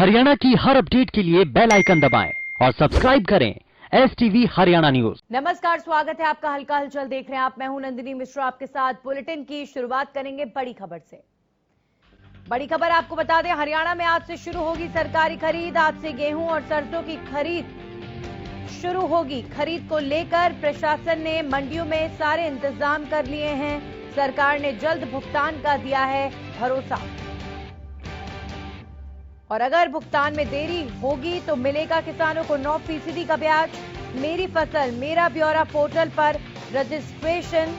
हरियाणा की हर अपडेट के लिए बेल आइकन दबाएं और सब्सक्राइब करें STV हरियाणा न्यूज। नमस्कार, स्वागत है आपका। हल्का हलचल देख रहे हैं आप। मैं हूं नंदिनी मिश्रा, आपके साथ बुलेटिन की शुरुआत करेंगे बड़ी खबर से। बड़ी खबर आपको बता दें, हरियाणा में आज से शुरू होगी सरकारी खरीद। आज से गेहूं और सरसों की खरीद शुरू होगी। खरीद को लेकर प्रशासन ने मंडियों में सारे इंतजाम कर लिए हैं। सरकार ने जल्द भुगतान का दिया है भरोसा, और अगर भुगतान में देरी होगी तो मिलेगा किसानों को 9% का ब्याज। मेरी फसल मेरा ब्यौरा पोर्टल पर रजिस्ट्रेशन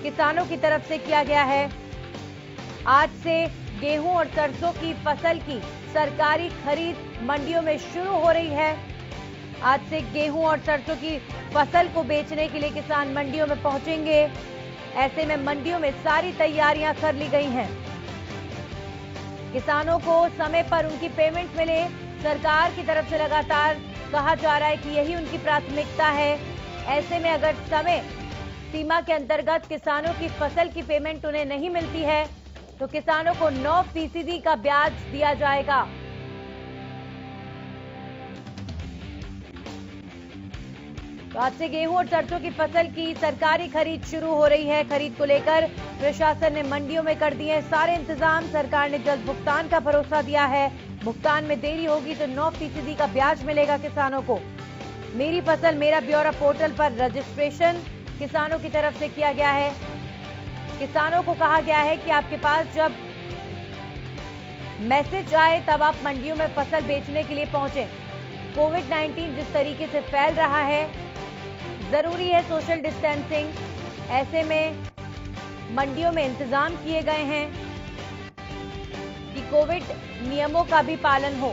किसानों की तरफ से किया गया है। आज से गेहूं और सरसों की फसल की सरकारी खरीद मंडियों में शुरू हो रही है। आज से गेहूं और सरसों की फसल को बेचने के लिए किसान मंडियों में पहुंचेंगे। ऐसे में मंडियों में सारी तैयारियां कर ली गई हैं। किसानों को समय पर उनकी पेमेंट मिले, सरकार की तरफ से लगातार कहा जा रहा है कि यही उनकी प्राथमिकता है। ऐसे में अगर समय सीमा के अंतर्गत किसानों की फसल की पेमेंट उन्हें नहीं मिलती है तो किसानों को 9% का ब्याज दिया जाएगा। तो आज से गेहूं और सरसों की फसल की सरकारी खरीद शुरू हो रही है। खरीद को लेकर प्रशासन ने मंडियों में कर दिए सारे इंतजाम। सरकार ने जल्द भुगतान का भरोसा दिया है। भुगतान में देरी होगी तो 9% का ब्याज मिलेगा किसानों को। मेरी फसल मेरा ब्यौरा पोर्टल पर रजिस्ट्रेशन किसानों की तरफ से किया गया है। किसानों को कहा गया है कि आपके पास जब मैसेज आए तब आप मंडियों में फसल बेचने के लिए पहुंचे। कोविड-19 जिस तरीके से फैल रहा है, जरूरी है सोशल डिस्टेंसिंग। ऐसे में मंडियों में इंतजाम किए गए हैं कि कोविड नियमों का भी पालन हो।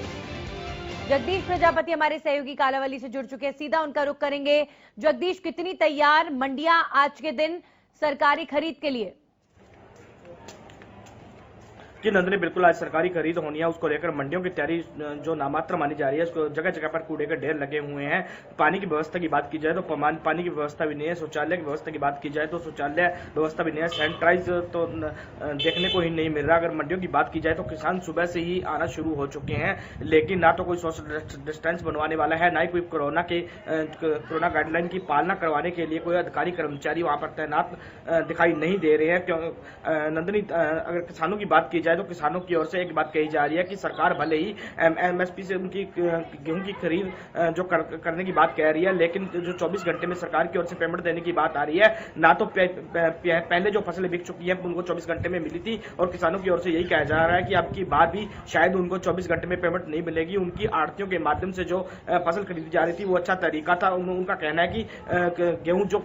जगदीश प्रजापति हमारे सहयोगी कालावली से जुड़ चुके हैं, सीधा उनका रुख करेंगे। जगदीश, कितनी तैयार मंडियां आज के दिन सरकारी खरीद के लिए? कि नंदनी बिल्कुल आज सरकारी खरीद होनी है, उसको लेकर मंडियों की तैयारी जो नामात्र मानी जा रही है। उसको जगह जगह पर कूड़े के ढेर लगे हुए हैं। पानी की व्यवस्था की बात की जाए तो पानी की व्यवस्था भी नहीं है। शौचालय की व्यवस्था की बात की जाए तो शौचालय व्यवस्था भी नहीं है। सैनिटाइज तो देखने को ही नहीं मिल रहा। अगर मंडियों की बात की जाए तो किसान सुबह से ही आना शुरू हो चुके हैं, लेकिन ना तो कोई सोशल डिस्टेंस बनवाने वाला है, ना ही कोई कोरोना गाइडलाइन की पालना करवाने के लिए कोई अधिकारी कर्मचारी वहां पर तैनात दिखाई नहीं दे रहे हैं। क्यों नंदनी, अगर किसानों की बात की जाए तो किसानों की ओर से एक बात कही जा रही है कि सरकार भले ही MSP से उनकी गेहूं की खरीद जो करने की बात कह रही है, लेकिन जो 24 घंटे में सरकार की ओर से पेमेंट देने की बात आ रही है, ना तो पहले जो फसलें बिक चुकी हैं उनको 24 घंटे में मिली थी, और किसानों की ओर से यही कहा जा रहा है कि अब की बार भी शायद उनको 24 घंटे में पेमेंट नहीं मिलेगी। उनकी आड़तियों के माध्यम से जो फसल खरीदी जा रही थी वो अच्छा तरीका था। उनका कहना है कि गेहूं जो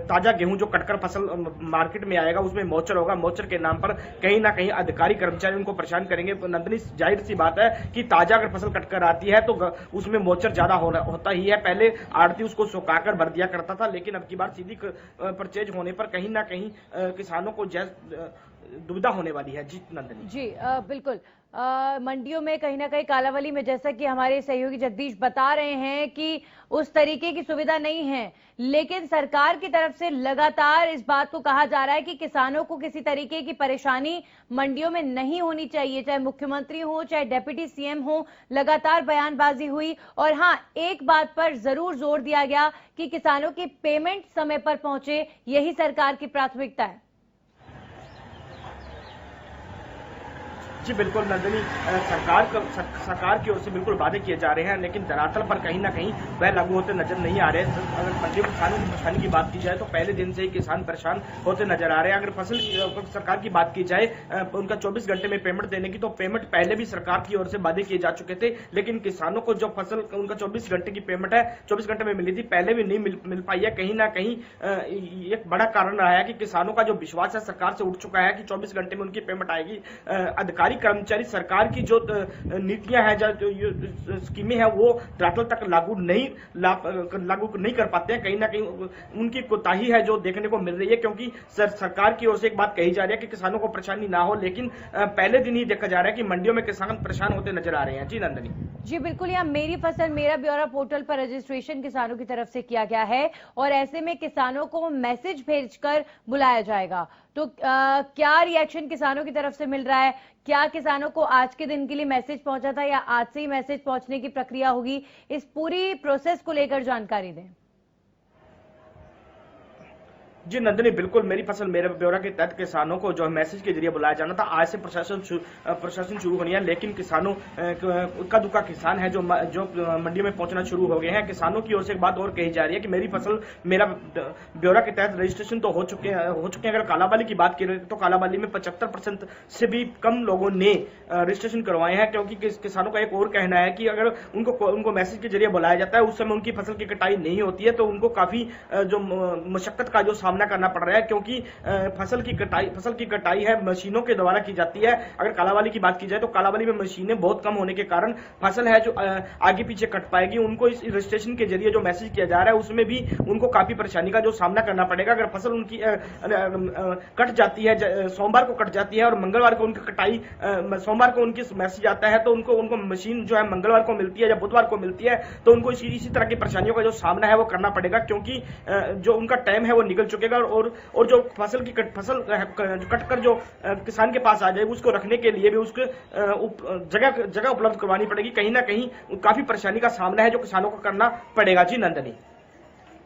ताजा गेहूं जो कटकर फसल मार्केट में आएगा उसमें मोचर होगा। मोचर के नाम पर कहीं ना कहीं अधिकारी कर्मचारी उनको परेशान करेंगे। नंदनी, जाहिर सी बात है कि ताजा अगर फसल कटकर आती है तो उसमें मोचर ज्यादा होता ही है। पहले आड़ती उसको सुखाकर भर दिया करता था, लेकिन अब की बार सीधी परचेज होने पर कहीं ना कहीं किसानों को दुविधा होने वाली है। जी नंदनी। जी बिल्कुल। मंडियों में कहीं ना कहीं कालावली में, जैसा कि हमारे सहयोगी जगदीश बता रहे हैं कि उस तरीके की सुविधा नहीं है, लेकिन सरकार की तरफ से लगातार इस बात को कहा जा रहा है कि किसानों को किसी तरीके की परेशानी मंडियों में नहीं होनी चाहिए। चाहे मुख्यमंत्री हो, चाहे डिप्टी CM हो, लगातार बयानबाजी हुई। और हाँ, एक बात पर जरूर जोर दिया गया कि किसानों की पेमेंट समय पर पहुंचे, यही सरकार की प्राथमिकता है। जी बिल्कुल नंदनी, सरकार की ओर से बिल्कुल वादे किए जा रहे हैं, लेकिन धरातल पर कहीं ना कहीं वह लागू होते नजर नहीं आ रहे। अगर मंडी में किसानों की परेशानी की बात की जाए तो पहले दिन से ही किसान परेशान होते नजर आ रहे हैं। अगर फसल सरकार की बात की जाए उनका 24 घंटे में पेमेंट देने की, तो पेमेंट पहले भी सरकार की ओर से वादे किए जा चुके थे, लेकिन किसानों को जो फसल उनका 24 घंटे की पेमेंट है 24 घंटे में मिली थी, पहले भी नहीं मिल पाई है। कहीं ना कहीं एक बड़ा कारण रहा है कि किसानों का जो विश्वास है सरकार से उठ चुका है कि 24 घंटे में उनकी पेमेंट आएगी। अधिकारी कर्मचारी सरकार की जो नीतियां हैं, जो स्कीमें हैं, वो धरातल तक लागू नहीं कर पाते हैं। कहीं ना कहीं उनकी कोताही है जो देखने को मिल रही है, क्योंकि सरकार की ओर से एक बात कही जा रही है कि किसानों को परेशानी ना हो, लेकिन पहले दिन ही देखा जा रहा है कि मंडियों में किसान परेशान होते नजर आ रहे हैं। जी नंदनी। जी बिल्कुल, यहाँ मेरी फसल मेरा ब्यौरा पोर्टल पर रजिस्ट्रेशन किसानों की तरफ से किया गया है, और ऐसे में किसानों को मैसेज भेजकर बुलाया जाएगा। तो क्या रिएक्शन किसानों की तरफ से मिल रहा है, क्या क्या किसानों को आज के दिन के लिए मैसेज पहुंचा था या आज से ही मैसेज पहुंचने की प्रक्रिया होगी, इस पूरी प्रोसेस को लेकर जानकारी दें। जी नंदिनी, बिल्कुल मेरी फसल मेरे ब्यौरा के तहत किसानों को जो मैसेज के जरिए बुलाया जाना था, आज से प्रशासन शुरू होनी है, लेकिन किसानों का दुका किसान है जो मंडी में पहुंचना शुरू हो गए हैं। किसानों की ओर से एक बात और कही जा रही है कि मेरी फसल मेरा ब्यौरा के तहत रजिस्ट्रेशन तो हो चुके हैं। अगर कालाबाली की बात करें तो कालाबाली में 75% से भी कम लोगों ने रजिस्ट्रेशन करवाए हैं, क्योंकि किसानों का एक और कहना है कि अगर उनको मैसेज के जरिए बुलाया जाता है उस समय उनकी फसल की कटाई नहीं होती है, तो उनको काफी जो मशक्कत का जो सामना करना पड़ रहा है, क्योंकि फसल की कटाई है मशीनों के द्वारा की जाती है। अगर कालाबाली की बात की जाए तो कालाबाली में मशीनें बहुत कम होने के कारण फसल है जो आगे पीछे कट पाएगी। उनको इस रजिस्ट्रेशन के जरिए जो मैसेज किया जा रहा है उसमें भी उनको काफी परेशानी का जो सामना करना पड़ेगा। अगर फसल उनकी कट जाती है, सोमवार को कट जाती है और मंगलवार को उनकी कटाई, सोमवार को उनकी मैसेज आता है तो उनको मशीन जो है मंगलवार को मिलती है या बुधवार को मिलती है, तो उनको इसी तरह की परेशानियों का जो सामना है वो करना पड़ेगा, क्योंकि जो उनका टाइम है वो निकल चुकेगा। और जो फसल कट कर जो किसान के पास आ जाए उसको रखने के लिए भी उसको जगह उपलब्ध करवानी पड़ेगी। कहीं ना कहीं काफी परेशानी का सामना है जो किसानों को करना पड़ेगा। जी नंदनी।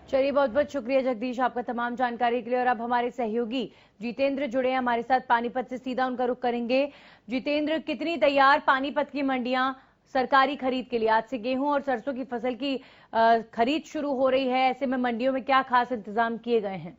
चलिए, बहुत बहुत शुक्रिया जगदीश आपका तमाम जानकारी के लिए। और अब हमारे सहयोगी जितेंद्र जुड़े हैं हमारे साथ, पानीपत से सीधा उनका रुख करेंगे। जितेंद्र, कितनी तैयार पानीपत की मंडियां सरकारी खरीद के लिए? आज से गेहूं और सरसों की फसल की खरीद शुरू हो रही है, ऐसे में मंडियों में क्या खास इंतजाम किए गए हैं?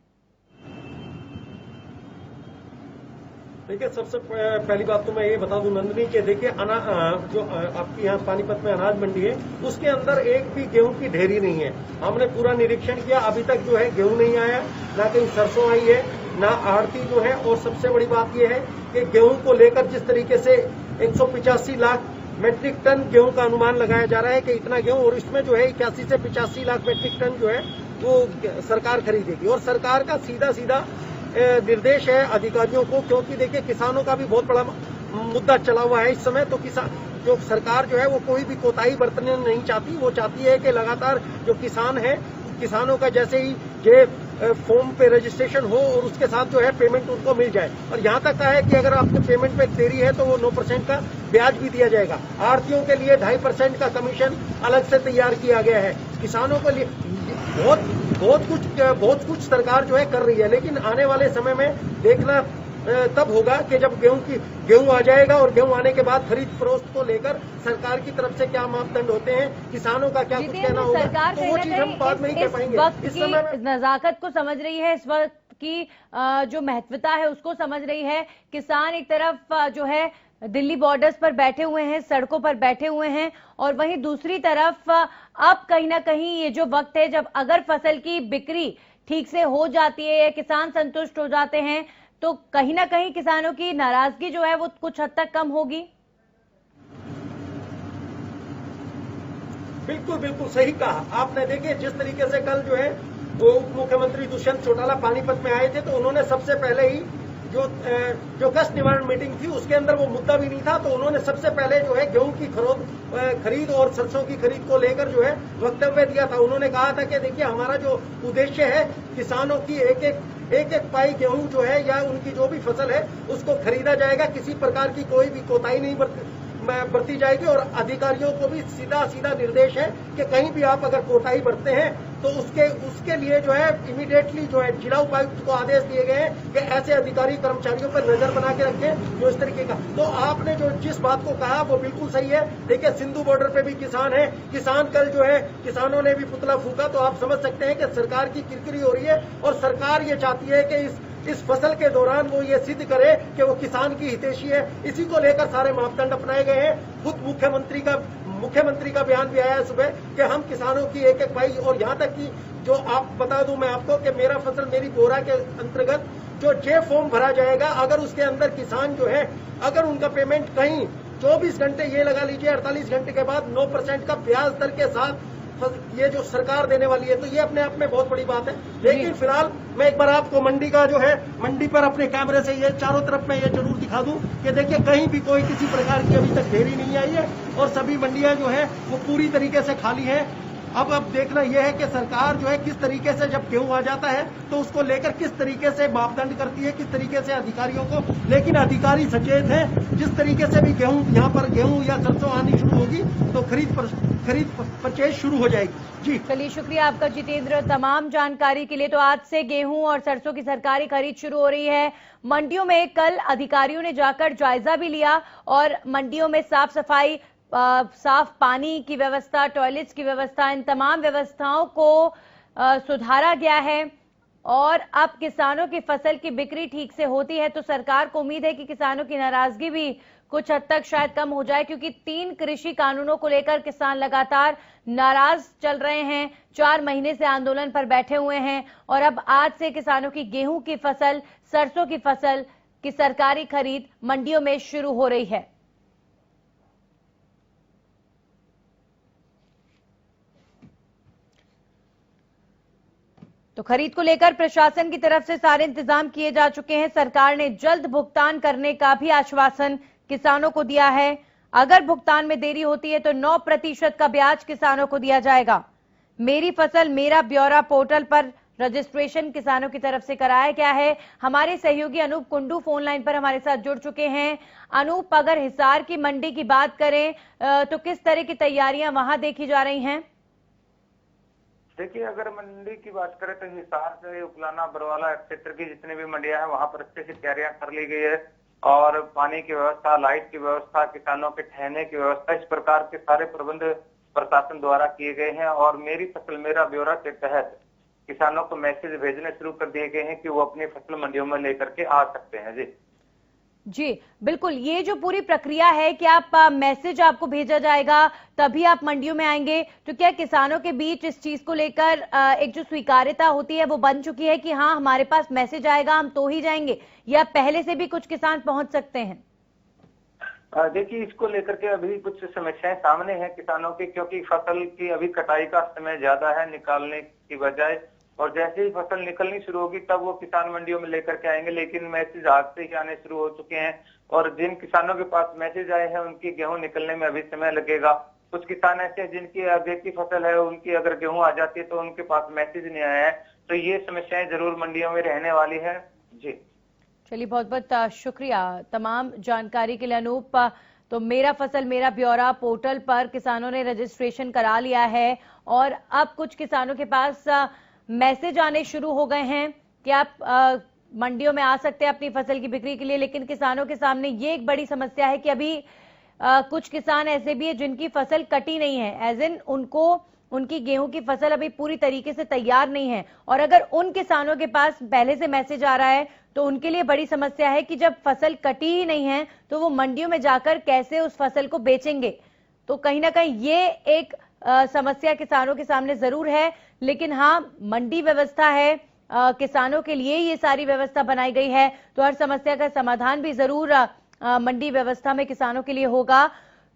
देखिए, सबसे पहली बात तो मैं ये बता दूं नंदिनी के, देखिए जो आपकी यहाँ पानीपत में अनाज मंडी है उसके अंदर एक भी गेहूं की ढेरी नहीं है। हमने पूरा निरीक्षण किया, अभी तक जो है गेहूं नहीं आया, ना कहीं सरसों आई है, ना आड़ती जो है। और सबसे बड़ी बात यह है कि गेहूं को लेकर जिस तरीके से 185 लाख मेट्रिक टन गेहूं का अनुमान लगाया जा रहा है कि इतना गेहूं, और इसमें जो है 81 से 85 लाख मेट्रिक टन जो है वो सरकार खरीदेगी। और सरकार का सीधा निर्देश है अधिकारियों को, क्योंकि देखिए किसानों का भी बहुत बड़ा मुद्दा चला हुआ है इस समय। तो जो सरकार जो है वो कोई भी कोताही बरतने नहीं चाहती, वो चाहती है कि लगातार जो किसान है, किसानों का जैसे ही ये फॉर्म पे रजिस्ट्रेशन हो और उसके साथ जो है पेमेंट उनको मिल जाए। और यहाँ तक का है कि अगर आपके पेमेंट में देरी है तो वो 9% का ब्याज भी दिया जाएगा। आढ़तियों के लिए 2.5% का कमीशन अलग से तैयार किया गया है। किसानों के लिए बहुत कुछ सरकार जो है कर रही है, लेकिन आने वाले समय में देखना तब होगा कि जब गेहूं आ जाएगा और गेहूं आने के बाद खरीद फरोख्त को लेकर सरकार की तरफ से क्या मापदंड होते हैं, किसानों का क्या कुछ कहना होगा, तो वो चीज हम बाद में ही कह पाएंगे। इस समय नजाकत को समझ रही है, इस वक्त की जो महत्वता है उसको समझ रही है। किसान एक तरफ जो है दिल्ली बॉर्डर्स पर बैठे हुए हैं, सड़कों पर बैठे हुए हैं, और वहीं दूसरी तरफ अब कहीं ना कहीं ये जो वक्त है जब अगर फसल की बिक्री ठीक से हो जाती है, किसान संतुष्ट हो जाते हैं, तो कहीं ना कहीं किसानों की नाराजगी जो है वो कुछ हद तक कम होगी। बिल्कुल सही कहा आपने। देखिए, जिस तरीके से कल जो है वो उप मुख्यमंत्री दुष्यंत चौटाला पानीपत में आए थे, तो उन्होंने सबसे पहले ही जो कष्ट निवारण मीटिंग थी उसके अंदर वो मुद्दा भी नहीं था, तो उन्होंने सबसे पहले जो है गेहूं की खरीद और सरसों की खरीद को लेकर जो है वक्तव्य दिया था। उन्होंने कहा था कि देखिए, हमारा जो उद्देश्य है किसानों की एक पाई गेहूं जो है या उनकी जो भी फसल है उसको खरीदा जाएगा, किसी प्रकार की कोई भी कोताही नहीं बरती जाएगी। और अधिकारियों को भी सीधा निर्देश है कि कहीं भी आप अगर कोताही बरतते हैं तो उसके लिए जो है इमीडिएटली जो है जिला उपायुक्त को आदेश दिए गए हैं कि ऐसे अधिकारी कर्मचारियों पर नजर बना के रखें जो इस तरीके का। तो आपने जो जिस बात को कहा वो बिल्कुल सही है। देखिए, सिंधु बॉर्डर पे भी किसान है, किसान कल जो है किसानों ने भी पुतला फूंका, तो आप समझ सकते हैं कि सरकार की किरकिरी हो रही है। और सरकार ये चाहती है कि इस फसल के दौरान वो ये सिद्ध करे कि वो किसान की हितैषी है। इसी को लेकर सारे मापदंड अपनाए गए हैं। खुद मुख्यमंत्री का बयान भी आया है सुबह कि हम किसानों की एक पाई, और यहाँ तक कि जो आप बता दूं मैं आपको कि मेरा फसल मेरी बोरा के अंतर्गत जो जे फॉर्म भरा जाएगा, अगर उसके अंदर किसान जो है अगर उनका पेमेंट कहीं 24 घंटे, ये लगा लीजिए 48 घंटे के बाद 9% का ब्याज दर के साथ ये जो सरकार देने वाली है, तो ये अपने आप में बहुत बड़ी बात है। लेकिन फिलहाल मैं एक बार आपको मंडी का जो है मंडी पर अपने कैमरे से ये चारों तरफ मैं ये जरूर दिखा दूं कि देखिए, कहीं भी कोई किसी प्रकार की अभी तक ढेरी नहीं आई है और सभी मंडियां जो है वो पूरी तरीके से खाली है। अब देखना यह है कि सरकार जो है किस तरीके से जब गेहूं आ जाता है तो उसको लेकर किस तरीके से मापदंड करती है, किस तरीके से अधिकारियों को, लेकिन अधिकारी सचेत हैं। जिस तरीके से भी यहाँ पर गेहूं या सरसों आनी शुरू होगी तो खरीद परचेज शुरू हो जाएगी। जी चलिए, शुक्रिया आपका जितेंद्र तमाम जानकारी के लिए। तो आज से गेहूं और सरसों की सरकारी खरीद शुरू हो रही है। मंडियों में कल अधिकारियों ने जाकर जायजा भी लिया और मंडियों में साफ सफाई, साफ पानी की व्यवस्था, टॉयलेट्स की व्यवस्था, इन तमाम व्यवस्थाओं को सुधारा गया है। और अब किसानों की फसल की बिक्री ठीक से होती है तो सरकार को उम्मीद है कि किसानों की नाराजगी भी कुछ हद तक शायद कम हो जाए, क्योंकि 3 कृषि कानूनों को लेकर किसान लगातार नाराज चल रहे हैं। 4 महीने से आंदोलन पर बैठे हुए हैं और अब आज से किसानों की गेहूं की फसल, सरसों की फसल की सरकारी खरीद मंडियों में शुरू हो रही है। तो खरीद को लेकर प्रशासन की तरफ से सारे इंतजाम किए जा चुके हैं। सरकार ने जल्द भुगतान करने का भी आश्वासन किसानों को दिया है। अगर भुगतान में देरी होती है तो 9% का ब्याज किसानों को दिया जाएगा। मेरी फसल मेरा ब्यौरा पोर्टल पर रजिस्ट्रेशन किसानों की तरफ से कराया गया है। हमारे सहयोगी अनूप कुंडू फोन लाइन पर हमारे साथ जुड़ चुके हैं। अनूप, अगर हिसार की मंडी की बात करें तो किस तरह की तैयारियां वहां देखी जा रही हैं? देखिए, अगर मंडी की बात करें तो हिसार से उपलाना, बरवाला क्षेत्र की जितनी भी मंडियां हैं वहां पर अच्छे से तैयारियां कर ली गई है और पानी की व्यवस्था, लाइट की व्यवस्था, किसानों के ठहरने की व्यवस्था, इस प्रकार के सारे प्रबंध प्रशासन द्वारा किए गए हैं। और मेरी फसल मेरा ब्यौरा के तहत किसानों को मैसेज भेजने शुरू कर दिए गए हैं कि वो अपनी फसल मंडियों में लेकर के आ सकते हैं। जी बिल्कुल, ये जो पूरी प्रक्रिया है कि आप मैसेज आपको भेजा जाएगा तभी आप मंडियों में आएंगे, तो क्या किसानों के बीच इस चीज को लेकर एक जो स्वीकार्यता होती है वो बन चुकी है कि हाँ हमारे पास मैसेज आएगा हम तो ही जाएंगे, या पहले से भी कुछ किसान पहुंच सकते हैं? देखिए, इसको लेकर के अभी कुछ समस्याएं सामने हैं किसानों की, क्योंकि फसल की अभी कटाई का समय ज्यादा है निकालने की बजाय, और जैसे ही फसल निकलनी शुरू होगी तब वो किसान मंडियों में लेकर के आएंगे। लेकिन मैसेज आज से ही आने शुरू हो चुके हैं और जिन किसानों के पास मैसेज आए हैं उनकी गेहूं निकलने में अभी समय लगेगा। कुछ किसान ऐसे हैं जिनकी आगे की फसल है, उनकी अगर गेहूं आ जाती है तो उनके पास मैसेज नहीं आया है, तो ये समस्याएं जरूर मंडियों में रहने वाली है। जी चलिए, बहुत बहुत शुक्रिया तमाम जानकारी के लिए अनूप। तो मेरा फसल मेरा ब्यौरा पोर्टल पर किसानों ने रजिस्ट्रेशन करा लिया है और अब कुछ किसानों के पास मैसेज आने शुरू हो गए हैं कि आप मंडियों में आ सकते हैं अपनी फसल की बिक्री के लिए। लेकिन किसानों के सामने ये एक बड़ी समस्या है कि अभी कुछ किसान ऐसे भी है जिनकी फसल कटी नहीं है, एज इन उनकी गेहूं की फसल अभी पूरी तरीके से तैयार नहीं है। और अगर उन किसानों के पास पहले से मैसेज आ रहा है तो उनके लिए बड़ी समस्या है कि जब फसल कटी ही नहीं है तो वो मंडियों में जाकर कैसे उस फसल को बेचेंगे। तो कहीं ना कहीं ये एक समस्या किसानों के सामने जरूर है। लेकिन हाँ, मंडी व्यवस्था है, किसानों के लिए ये सारी व्यवस्था बनाई गई है, तो हर समस्या का समाधान भी जरूर मंडी व्यवस्था में किसानों के लिए होगा।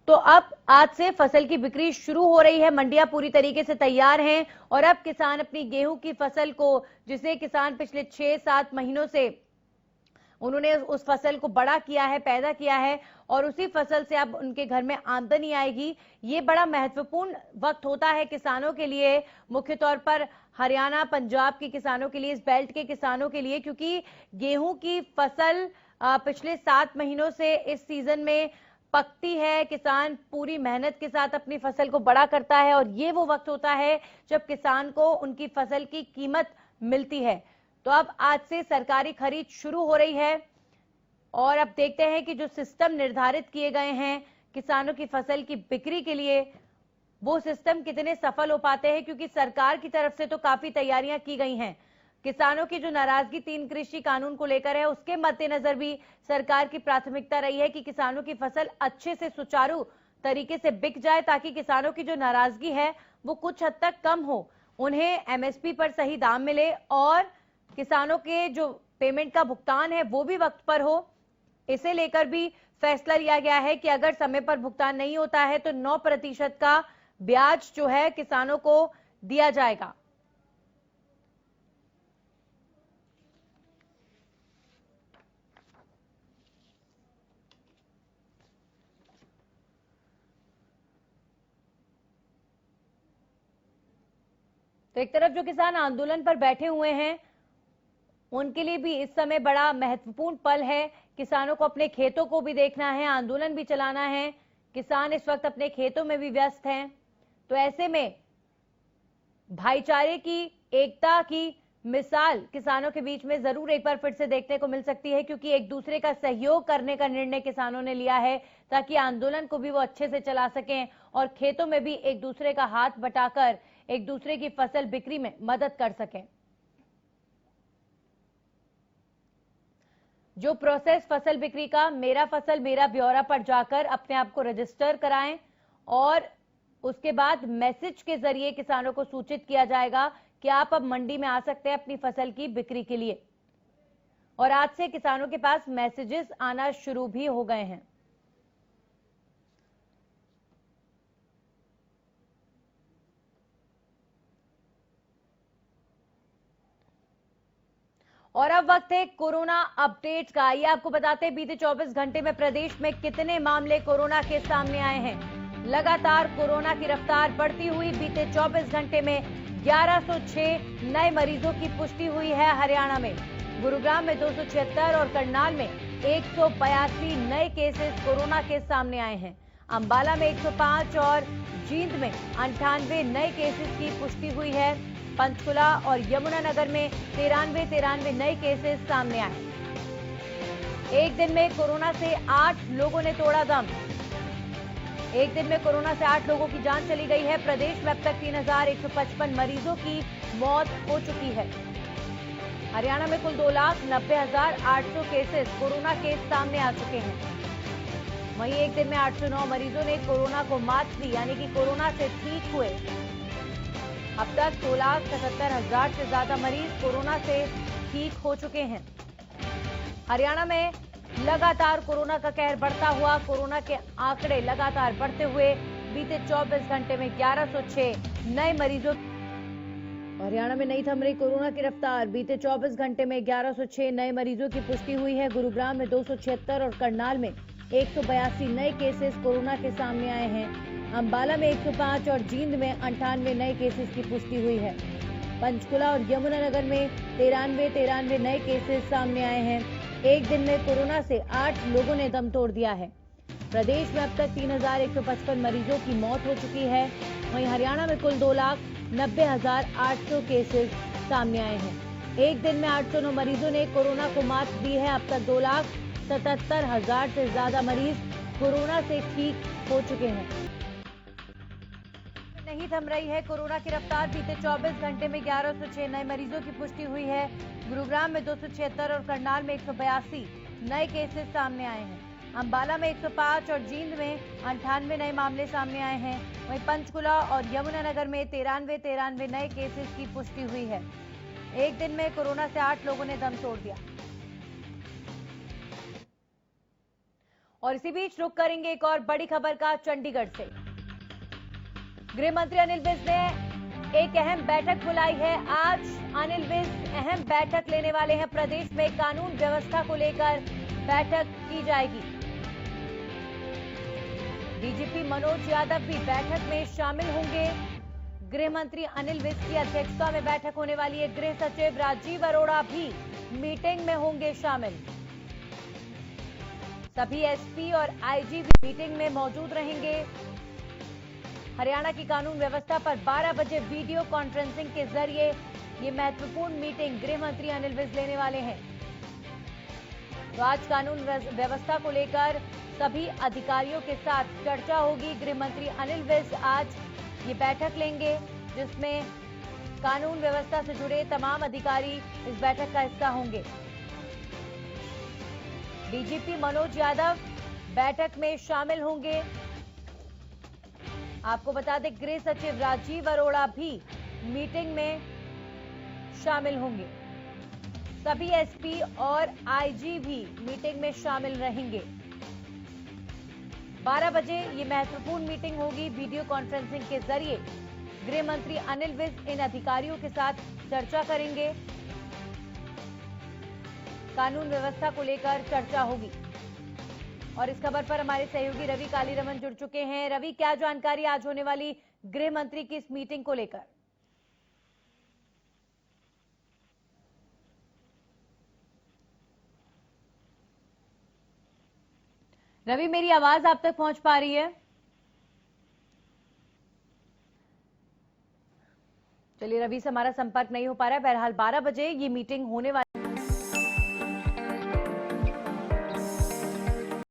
तो अब आज से फसल की बिक्री शुरू हो रही है, मंडियां पूरी तरीके से तैयार हैं और अब किसान अपनी गेहूं की फसल को, जिसे किसान पिछले 6-7 महीनों से उन्होंने उस फसल को बड़ा किया है, पैदा किया है और उसी फसल से अब उनके घर में आमदनी आएगी। ये बड़ा महत्वपूर्ण वक्त होता है किसानों के लिए, मुख्य तौर पर हरियाणा पंजाब के किसानों के लिए, इस बेल्ट के किसानों के लिए, क्योंकि गेहूं की फसल पिछले 7 महीनों से इस सीजन में पकती है। किसान पूरी मेहनत के साथ अपनी फसल को बड़ा करता है और ये वो वक्त होता है जब किसान को उनकी फसल की कीमत मिलती है। तो अब आज से सरकारी खरीद शुरू हो रही है और अब देखते हैं कि जो सिस्टम निर्धारित किए गए हैं किसानों की फसल की बिक्री के लिए, वो सिस्टम कितने सफल हो पाते हैं, क्योंकि सरकार की तरफ से तो काफी तैयारियां की गई हैं। किसानों की जो नाराजगी 3 कृषि कानून को लेकर है, उसके मद्देनजर भी सरकार की प्राथमिकता रही है कि किसानों की फसल अच्छे से सुचारू तरीके से बिक जाए, ताकि किसानों की जो नाराजगी है वो कुछ हद तक कम हो, उन्हें एमएसपी पर सही दाम मिले और किसानों के जो पेमेंट का भुगतान है वो भी वक्त पर हो। इसे लेकर भी फैसला लिया गया है कि अगर समय पर भुगतान नहीं होता है तो 9% का ब्याज जो है किसानों को दिया जाएगा। तो एक तरफ जो किसान आंदोलन पर बैठे हुए हैं, उनके लिए भी इस समय बड़ा महत्वपूर्ण पल है। किसानों को अपने खेतों को भी देखना है, आंदोलन भी चलाना है। किसान इस वक्त अपने खेतों में भी व्यस्त हैं। तो ऐसे में भाईचारे की, एकता की मिसाल किसानों के बीच में जरूर एक बार फिर से देखने को मिल सकती है, क्योंकि एक दूसरे का सहयोग करने का निर्णय किसानों ने लिया है ताकि आंदोलन को भी वो अच्छे से चला सकें और खेतों में भी एक दूसरे का हाथ बटाकर एक दूसरे की फसल बिक्री में मदद कर सकें। जो प्रोसेस फसल बिक्री का, मेरा फसल मेरा ब्यौरा पर जाकर अपने आप को रजिस्टर कराएं और उसके बाद मैसेज के जरिए किसानों को सूचित किया जाएगा कि आप अब मंडी में आ सकते हैं अपनी फसल की बिक्री के लिए। और आज से किसानों के पास मैसेजेस आना शुरू भी हो गए हैं। और अब वक्त है कोरोना अपडेट का। ये आपको बताते हैं बीते 24 घंटे में प्रदेश में कितने मामले कोरोना के सामने आए हैं। लगातार कोरोना की रफ्तार बढ़ती हुई बीते 24 घंटे में 1106 नए मरीजों की पुष्टि हुई है हरियाणा में। गुरुग्राम में 276 और करनाल में 182 नए केसेस कोरोना के सामने आए हैं। अंबाला में 105 और जींद में 98 नए केसेस की पुष्टि हुई है। पंचकुला और यमुनानगर में 93 नए केसेस सामने आए। एक दिन में कोरोना से 8 लोगों ने तोड़ा दम। एक दिन में कोरोना से 8 लोगों की जान चली गई है। प्रदेश में अब तक 3155 मरीजों की मौत हो चुकी है। हरियाणा में कुल 2,90,800 केसेस कोरोना के सामने आ चुके हैं। वहीं एक दिन में 809 मरीजों ने कोरोना को मात दी, यानी कि कोरोना से ठीक हुए। अब तक 2,77,000 से ज्यादा मरीज कोरोना से ठीक हो चुके हैं। हरियाणा में लगातार कोरोना का कहर बढ़ता हुआ, कोरोना के आंकड़े लगातार बढ़ते हुए बीते 24 घंटे में 1106 नए मरीजों। हरियाणा में नहीं थम रही कोरोना की रफ्तार। बीते 24 घंटे में 1106 नए मरीजों की पुष्टि हुई है। गुरुग्राम में 276 और करनाल में 182 नए केसेस कोरोना के सामने आए हैं। अंबाला में 105 और जींद में 98 नए केसेस की पुष्टि हुई है। पंचकुला और यमुनानगर में 93 नए केसेस सामने आए हैं। एक दिन में कोरोना से 8 लोगों ने दम तोड़ दिया है। प्रदेश में अब तक 3,155 मरीजों की मौत हो चुकी है। वहीं हरियाणा में कुल 2,90,800 केसेस सामने आए हैं। एक दिन में 809 मरीजों ने कोरोना को मात दी है। अब तक 2,77,000 से ज्यादा मरीज कोरोना से ठीक हो चुके हैं। नहीं थम रही है कोरोना की रफ्तार। बीते 24 घंटे में 1106 नए मरीजों की पुष्टि हुई है। गुरुग्राम में 276 और करनाल में 182 नए केसेस सामने आए हैं। अंबाला में 105 और जींद में 98 नए मामले सामने आए हैं। वहीं पंचकुला और यमुनानगर में 93 नए केसेस की पुष्टि हुई है। एक दिन में कोरोना से 8 लोगों ने दम तोड़ दिया। और इसी बीच रुक करेंगे एक और बड़ी खबर का चंडीगढ़ से। गृह मंत्री अनिल विज ने एक अहम बैठक बुलाई है। आज अनिल विज अहम बैठक लेने वाले हैं। प्रदेश में कानून व्यवस्था को लेकर बैठक की जाएगी। डीजीपी मनोज यादव भी बैठक में शामिल होंगे। गृह मंत्री अनिल विज की अध्यक्षता में बैठक होने वाली है। गृह सचिव राजीव अरोड़ा भी मीटिंग में होंगे शामिल। सभी एसपी और आईजी भी मीटिंग में मौजूद रहेंगे। हरियाणा की कानून व्यवस्था पर 12 बजे वीडियो कॉन्फ्रेंसिंग के जरिए ये महत्वपूर्ण मीटिंग गृह मंत्री अनिल विज लेने वाले हैं। तो आज कानून व्यवस्था को लेकर सभी अधिकारियों के साथ चर्चा होगी। गृह मंत्री अनिल विज आज ये बैठक लेंगे, जिसमें कानून व्यवस्था से जुड़े तमाम अधिकारी इस बैठक का हिस्सा होंगे। डीजीपी मनोज यादव बैठक में शामिल होंगे। आपको बता दें, गृह सचिव राजीव अरोड़ा भी मीटिंग में शामिल होंगे। सभी एसपी और आईजी भी मीटिंग में शामिल रहेंगे। 12 बजे ये महत्वपूर्ण मीटिंग होगी। वीडियो कॉन्फ्रेंसिंग के जरिए गृह मंत्री अनिल विज इन अधिकारियों के साथ चर्चा करेंगे। कानून व्यवस्था को लेकर चर्चा होगी। और इस खबर पर हमारे सहयोगी रवि कालीरमन जुड़ चुके हैं। रवि, क्या जानकारी आज होने वाली गृह मंत्री की इस मीटिंग को लेकर? रवि, मेरी आवाज आप तक पहुंच पा रही है? चलिए, रवि से हमारा संपर्क नहीं हो पा रहा है। बहरहाल 12 बजे ये मीटिंग होने वाली